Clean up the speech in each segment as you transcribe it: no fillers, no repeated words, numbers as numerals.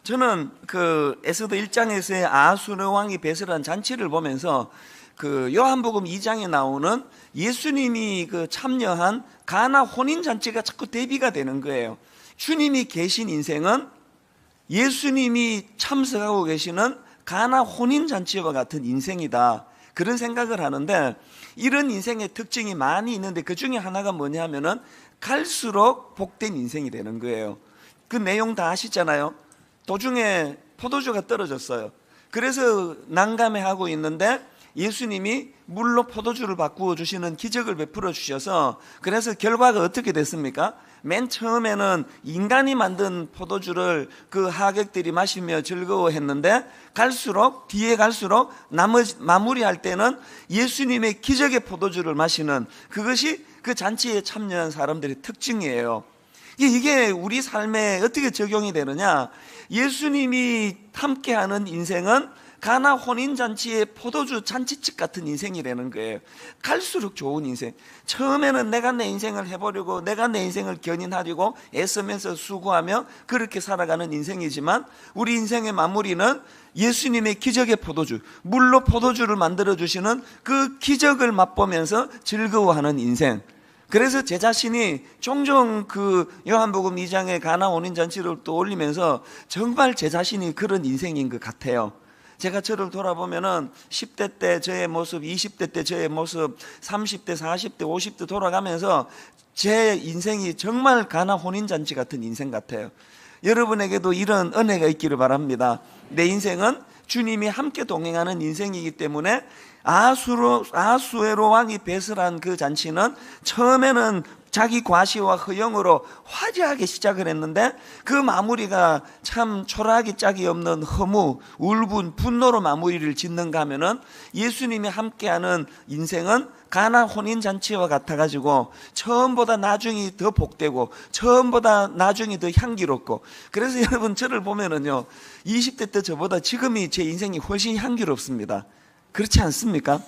저는 그 에스더 1장에서의 아하수르 왕이 배설한 잔치를 보면서 그 요한복음 2장에 나오는 예수님이 그 참여한 가나 혼인 잔치가 자꾸 대비가 되는 거예요. 주님이 계신 인생은 예수님이 참석하고 계시는 가나 혼인 잔치와 같은 인생이다, 그런 생각을 하는데, 이런 인생의 특징이 많이 있는데 그 중에 하나가 뭐냐면은 갈수록 복된 인생이 되는 거예요. 그 내용 다 아시잖아요. 도중에 포도주가 떨어졌어요. 그래서 난감해하고 있는데 예수님이 물로 포도주를 바꾸어 주시는 기적을 베풀어 주셔서, 그래서 결과가 어떻게 됐습니까? 맨 처음에는 인간이 만든 포도주를 그 하객들이 마시며 즐거워했는데, 뒤에 갈수록 마무리할 때는 예수님의 기적의 포도주를 마시는, 그것이 그 잔치에 참여한 사람들의 특징이에요. 이게 우리 삶에 어떻게 적용이 되느냐? 예수님이 함께하는 인생은 가나 혼인잔치의 포도주 잔치집 같은 인생이라는 거예요. 갈수록 좋은 인생. 처음에는 내가 내 인생을 해보려고, 내가 내 인생을 견인하려고 애쓰면서 수고하며 그렇게 살아가는 인생이지만, 우리 인생의 마무리는 예수님의 기적의 포도주, 물로 포도주를 만들어주시는 그 기적을 맛보면서 즐거워하는 인생. 그래서 제 자신이 종종 그 요한복음 2장의 가나 혼인잔치를 또 올리면서 정말 제 자신이 그런 인생인 것 같아요. 제가 저를 돌아보면은 10대 때 저의 모습, 20대 때 저의 모습, 30대, 40대, 50대 돌아가면서 제 인생이 정말 가나 혼인잔치 같은 인생 같아요. 여러분에게도 이런 은혜가 있기를 바랍니다. 내 인생은 주님이 함께 동행하는 인생이기 때문에 아하수에로 왕이 배설한 그 잔치는 처음에는 자기 과시와 허영으로 화려하게 시작을 했는데, 그 마무리가 참 초라하기 짝이 없는 허무, 울분, 분노로 마무리를 짓는가 하면은, 예수님이 함께하는 인생은 가나 혼인잔치와 같아가지고 처음보다 나중이 더 복되고 처음보다 나중이 더 향기롭고, 그래서 여러분 저를 보면은요, 20대 때 저보다 지금이 제 인생이 훨씬 향기롭습니다. 그렇지 않습니까?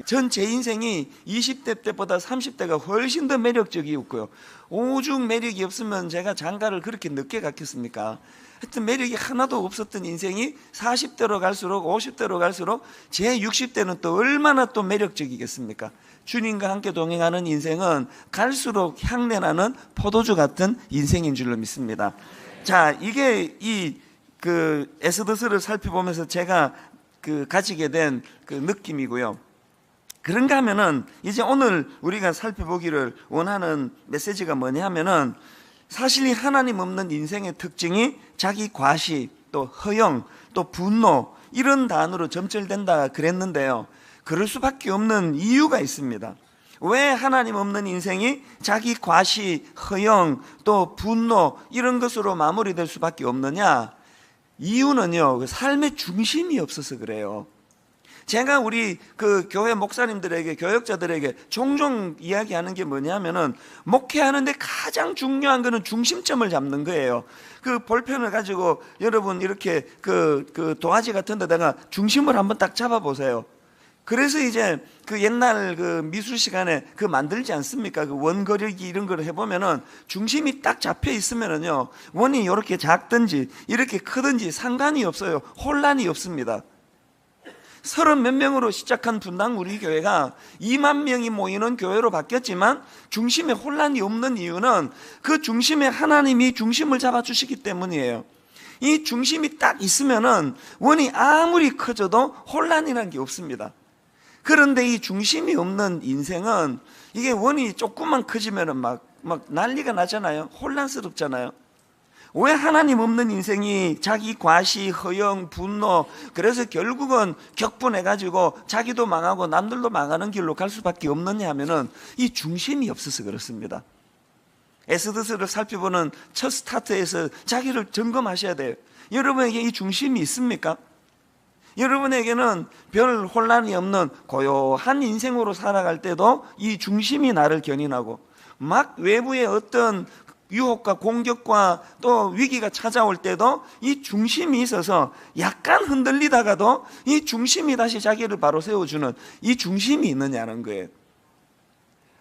전 제 인생이 20대 때보다 30대가 훨씬 더 매력적이었고요. 오죽 매력이 없으면 제가 장가를 그렇게 늦게 갔겠습니까? 하여튼 매력이 하나도 없었던 인생이 40대로 갈수록, 50대로 갈수록 제 60대는 또 얼마나 또 매력적이겠습니까? 주님과 함께 동행하는 인생은 갈수록 향내나는 포도주 같은 인생인 줄로 믿습니다. 자, 이게 그 에스더서를 살펴보면서 제가 가지게 된 그 느낌이고요. 그런가 하면은 이제 오늘 우리가 살펴보기를 원하는 메시지가 뭐냐면은, 사실 이 하나님 없는 인생의 특징이 자기 과시, 또 허영, 또 분노, 이런 단어로 점철된다 그랬는데요, 그럴 수밖에 없는 이유가 있습니다. 왜 하나님 없는 인생이 자기 과시, 허영, 또 분노, 이런 것으로 마무리될 수밖에 없느냐? 이유는요, 삶의 중심이 없어서 그래요. 제가 우리 그 교회 목사님들에게, 교역자들에게 종종 이야기하는 게 뭐냐면은, 목회하는데 가장 중요한 거는 중심점을 잡는 거예요. 그 볼펜을 가지고 여러분 이렇게 그 도화지 같은 데다가 중심을 한번 딱 잡아 보세요. 그래서 이제 그 옛날 그 미술 시간에 그 만들지 않습니까? 그 원 그리기 이런 걸 해보면은 중심이 딱 잡혀 있으면은요, 원이 이렇게 작든지 이렇게 크든지 상관이 없어요. 혼란이 없습니다. 30몇 명으로 시작한 분당 우리 교회가 2만 명이 모이는 교회로 바뀌었지만 중심에 혼란이 없는 이유는 그 중심에 하나님이 중심을 잡아주시기 때문이에요. 이 중심이 딱 있으면은 원이 아무리 커져도 혼란이라는 게 없습니다. 그런데 이 중심이 없는 인생은, 이게 원이 조금만 커지면은 막 난리가 나잖아요. 혼란스럽잖아요. 왜 하나님 없는 인생이 자기 과시, 허영, 분노, 그래서 결국은 격분해가지고 자기도 망하고 남들도 망하는 길로 갈 수밖에 없느냐 하면은 이 중심이 없어서 그렇습니다. 에스더서를 살펴보는 첫 스타트에서 자기를 점검하셔야 돼요. 여러분에게 이 중심이 있습니까? 여러분에게는 별 혼란이 없는 고요한 인생으로 살아갈 때도 이 중심이 나를 견인하고, 막 외부의 어떤 유혹과 공격과 또 위기가 찾아올 때도 이 중심이 있어서 약간 흔들리다가도 이 중심이 다시 자기를 바로 세워주는 이 중심이 있느냐는 거예요.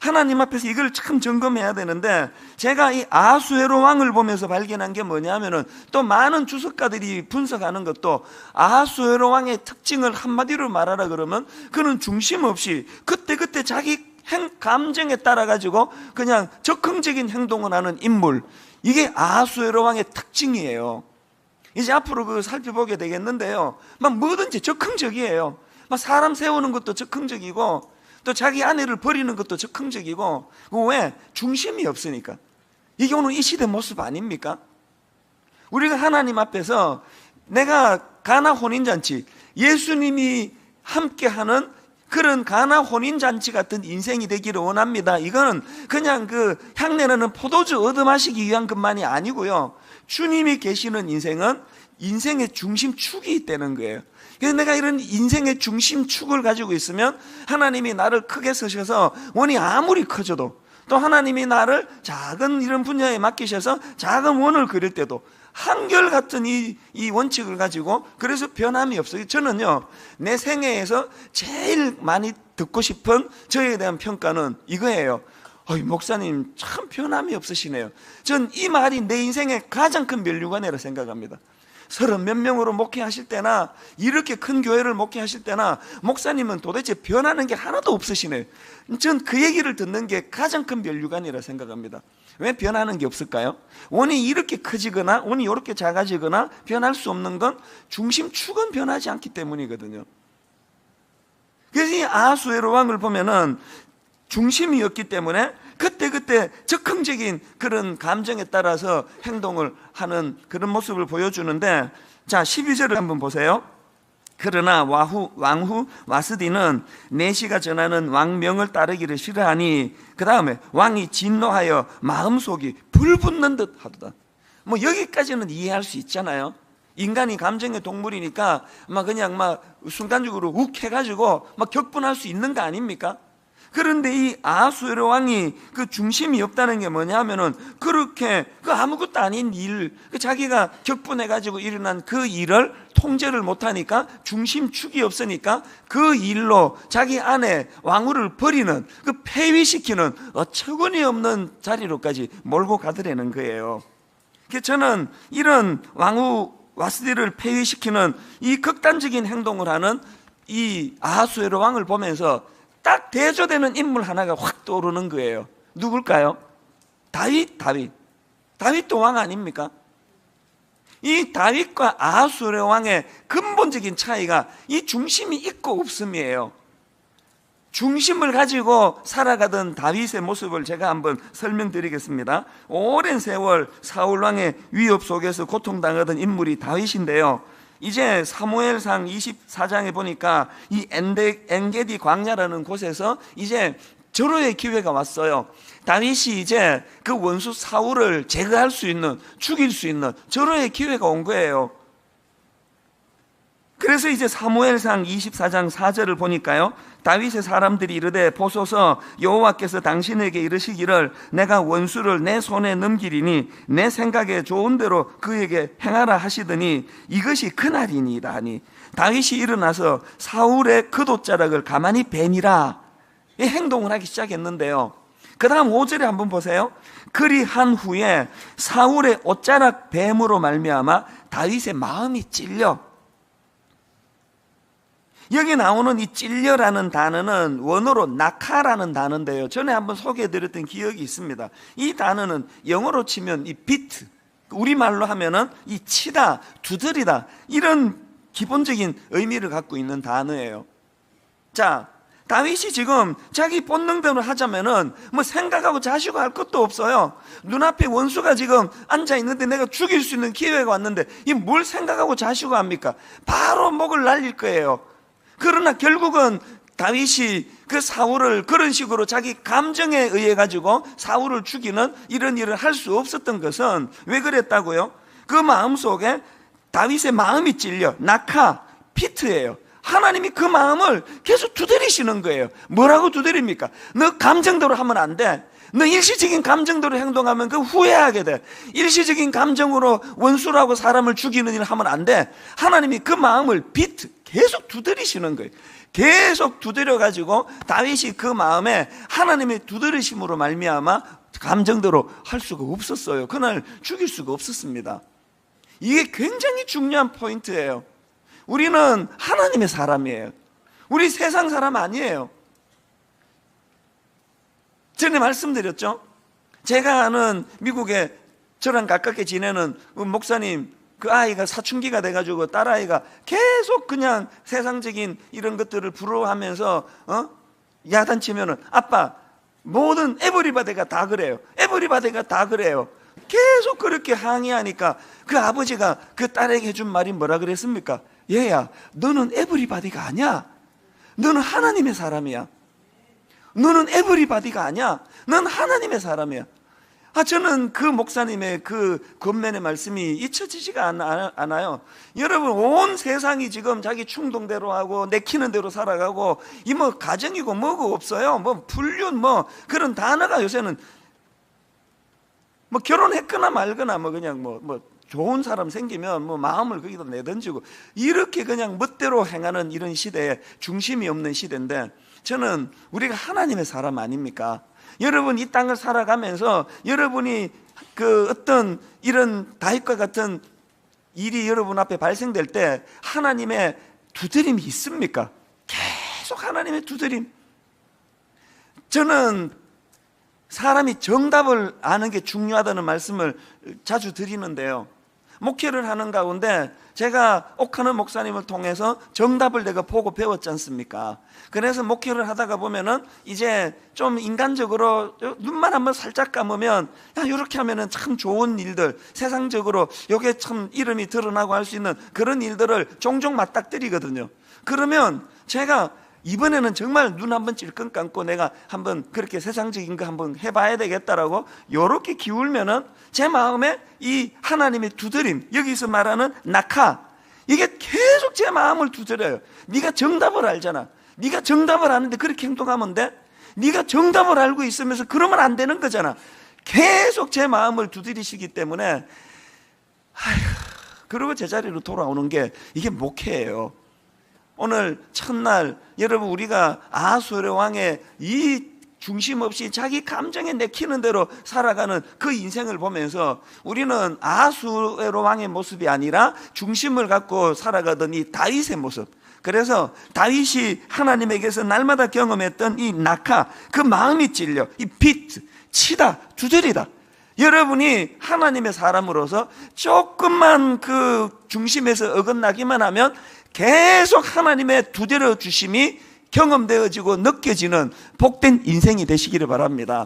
하나님 앞에서 이걸 참 점검해야 되는데, 제가 이 아하수에로 왕을 보면서 발견한 게 뭐냐면은, 또 많은 주석가들이 분석하는 것도 아하수에로 왕의 특징을 한마디로 말하라 그러면 그는 중심 없이 그때그때 자기 감정에 따라 가지고 그냥 적극적인 행동을 하는 인물, 이게 아하수에로 왕의 특징이에요. 이제 앞으로 그 살펴보게 되겠는데요, 막 뭐든지 적극적이에요. 막 사람 세우는 것도 적극적이고, 또 자기 아내를 버리는 것도 적극적이고. 왜? 중심이 없으니까. 이게 오늘 이 시대 모습 아닙니까? 우리가 하나님 앞에서 내가 가나 혼인잔치, 예수님이 함께하는 그런 가나 혼인잔치 같은 인생이 되기를 원합니다. 이거는 그냥 그 향내나는 포도주 얻어 마시기 위한 것만이 아니고요, 주님이 계시는 인생은 인생의 중심축이 있다는 거예요. 그래서 내가 이런 인생의 중심축을 가지고 있으면 하나님이 나를 크게 쓰셔서 원이 아무리 커져도, 또 하나님이 나를 작은 이런 분야에 맡기셔서 작은 원을 그릴 때도 한결같은 이 원칙을 가지고, 그래서 변함이 없어요. 저는요, 내 생애에서 제일 많이 듣고 싶은 저에 대한 평가는 이거예요. 목사님 참 변함이 없으시네요. 전 이 말이 내 인생의 가장 큰 면류관이라 생각합니다. 30몇 명으로 목회하실 때나 이렇게 큰 교회를 목회하실 때나 목사님은 도대체 변하는 게 하나도 없으시네요. 전 그 얘기를 듣는 게 가장 큰 면류관이라 생각합니다. 왜 변하는 게 없을까요? 원이 이렇게 커지거나 원이 이렇게 작아지거나 변할 수 없는 건 중심축은 변하지 않기 때문이거든요. 그래서 이 아하수에로 왕을 보면은 중심이었기 때문에 그때그때 적극적인 그런 감정에 따라서 행동을 하는 그런 모습을 보여주는데, 자 12절을 한번 보세요. 그러나 왕후 와스디는 내시가 전하는 왕명을 따르기를 싫어하니, 그 다음에 왕이 진노하여 마음속이 불붙는 듯 하도다. 뭐 여기까지는 이해할 수 있잖아요. 인간이 감정의 동물이니까 그냥 순간적으로 욱 해가지고 격분할 수 있는 거 아닙니까? 그런데 이 아하수에로 왕이 그 중심이 없다는 게 뭐냐면은, 그렇게 그 아무것도 아닌 일, 자기가 격분해가지고 일어난 그 일을 통제를 못하니까, 중심축이 없으니까 그 일로 자기 아내 왕후를 버리는, 그 폐위시키는 어처구니 없는 자리로까지 몰고 가더라는 거예요. 그래서 저는 이런 왕후 와스디를 폐위시키는 이 극단적인 행동을 하는 이 아하수에로 왕을 보면서 딱 대조되는 인물 하나가 확 떠오르는 거예요. 누굴까요? 다윗도 왕 아닙니까? 이 다윗과 아하수에로 왕의 근본적인 차이가 이 중심이 있고 없음이에요. 중심을 가지고 살아가던 다윗의 모습을 제가 한번 설명드리겠습니다. 오랜 세월 사울 왕의 위협 속에서 고통당하던 인물이 다윗인데요, 이제 사무엘상 24장에 보니까 이 엔게디 광야라는 곳에서 이제 절호의 기회가 왔어요. 다윗이 이제 그 원수 사울을 제거할 수 있는, 죽일 수 있는 절호의 기회가 온 거예요. 그래서 이제 사무엘상 24장 4절을 보니까요, 다윗의 사람들이 이르되 보소서 여호와께서 당신에게 이르시기를 내가 원수를 내 손에 넘기리니 내 생각에 좋은 대로 그에게 행하라 하시더니 이것이 그날이니이다 하니, 다윗이 일어나서 사울의 겉옷자락을 가만히 베니라, 이 행동을 하기 시작했는데요, 그 다음 5절에 한번 보세요. 그리한 후에 사울의 옷자락 뱀으로 말미암아 다윗의 마음이 찔려. 여기 나오는 이 찔려라는 단어는 원어로 낙하라는 단어인데요, 전에 한번 소개해드렸던 기억이 있습니다. 이 단어는 영어로 치면 이 비트, 우리말로 하면은 이 치다, 두드리다, 이런 기본적인 의미를 갖고 있는 단어예요. 자, 다윗이 지금 자기 본능대로 하자면은 생각하고 자시고 할 것도 없어요. 눈앞에 원수가 지금 앉아있는데 내가 죽일 수 있는 기회가 왔는데 이 뭘 생각하고 자시고 합니까? 바로 목을 날릴 거예요. 그러나 결국은 다윗이 그 사울을 그런 식으로 자기 감정에 의해 가지고 사울을 죽이는 이런 일을 할 수 없었던 것은 왜 그랬다고요? 그 마음속에 다윗의 마음이 찔려, 낙하, 피트예요. 하나님이 그 마음을 계속 두드리시는 거예요. 뭐라고 두드립니까? 너 감정대로 하면 안 돼. 너 일시적인 감정대로 행동하면 그 후회하게 돼. 일시적인 감정으로 원수라고 사람을 죽이는 일을 하면 안 돼. 하나님이 그 마음을 계속 두드리시는 거예요. 계속 두드려가지고 다윗이 그 마음에 하나님의 두드리심으로 말미암아 감정대로 할 수가 없었어요. 그날 죽일 수가 없었습니다. 이게 굉장히 중요한 포인트예요. 우리는 하나님의 사람이에요. 우리 세상 사람 아니에요. 전에 말씀드렸죠? 제가 아는 미국에 저랑 가깝게 지내는 목사님, 그 아이가 사춘기가 돼가지고 딸아이가 계속 그냥 세상적인 이런 것들을 부러워하면서 야단치면은 아빠 모든 에브리바디가 다 그래요. 에브리바디가 다 그래요. 계속 그렇게 항의하니까 그 아버지가 그 딸에게 해준 말이 뭐라 그랬습니까? 얘야, 너는 에브리바디가 아니야. 너는 하나님의 사람이야. 너는 에브리바디가 아니야. 넌 하나님의 사람이야. 저는 그 목사님의 그 권면의 말씀이 잊혀지지가 않아요. 여러분, 온 세상이 지금 자기 충동대로 하고 내키는 대로 살아가고 이 뭐 가정이고 뭐고 없어요. 뭐 불륜 뭐 그런 단어가 요새는 뭐 결혼했거나 말거나 뭐 그냥 뭐 좋은 사람 생기면 뭐 마음을 거기다 내던지고 이렇게 그냥 멋대로 행하는 이런 시대에 중심이 없는 시대인데, 저는 우리가 하나님의 사람 아닙니까? 여러분 이 땅을 살아가면서 여러분이 그 어떤 이런 다윗과 같은 일이 여러분 앞에 발생될 때 하나님의 두드림이 있습니까? 계속 하나님의 두드림. 저는 사람이 정답을 아는 게 중요하다는 말씀을 자주 드리는데요, 목회를 하는 가운데 제가 옥하는 목사님을 통해서 정답을 내가 보고 배웠지 않습니까? 그래서 목회를 하다가 보면은 이제 좀 인간적으로 눈만 한번 살짝 감으면 이렇게 하면은 참 좋은 일들, 세상적으로 요게 참 이름이 드러나고 할 수 있는 그런 일들을 종종 맞닥뜨리거든요. 그러면 제가 이번에는 정말 눈 한번 찔끔 감고 내가 한번 그렇게 세상적인 거 한번 해봐야 되겠다라고 요렇게 기울면은 제 마음에 이 하나님의 두드림, 여기서 말하는 낙하, 이게 계속 제 마음을 두드려요. 네가 정답을 알잖아. 네가 정답을 아는데 그렇게 행동하면 돼? 네가 정답을 알고 있으면서 그러면 안 되는 거잖아. 계속 제 마음을 두드리시기 때문에 그리고 제자리로 돌아오는 게 이게 목회예요. 오늘 첫날 여러분, 우리가 아하수에로 왕의 이 중심 없이 자기 감정에 내키는 대로 살아가는 그 인생을 보면서 우리는 아하수에로 왕의 모습이 아니라 중심을 갖고 살아가던 이 다윗의 모습, 그래서 다윗이 하나님에게서 날마다 경험했던 이 낙하, 그 마음이 찔려 이 치다, 두드리다. 여러분이 하나님의 사람으로서 조금만 그 중심에서 어긋나기만 하면 계속 하나님의 두드려 주심이 경험되어지고 느껴지는 복된 인생이 되시기를 바랍니다.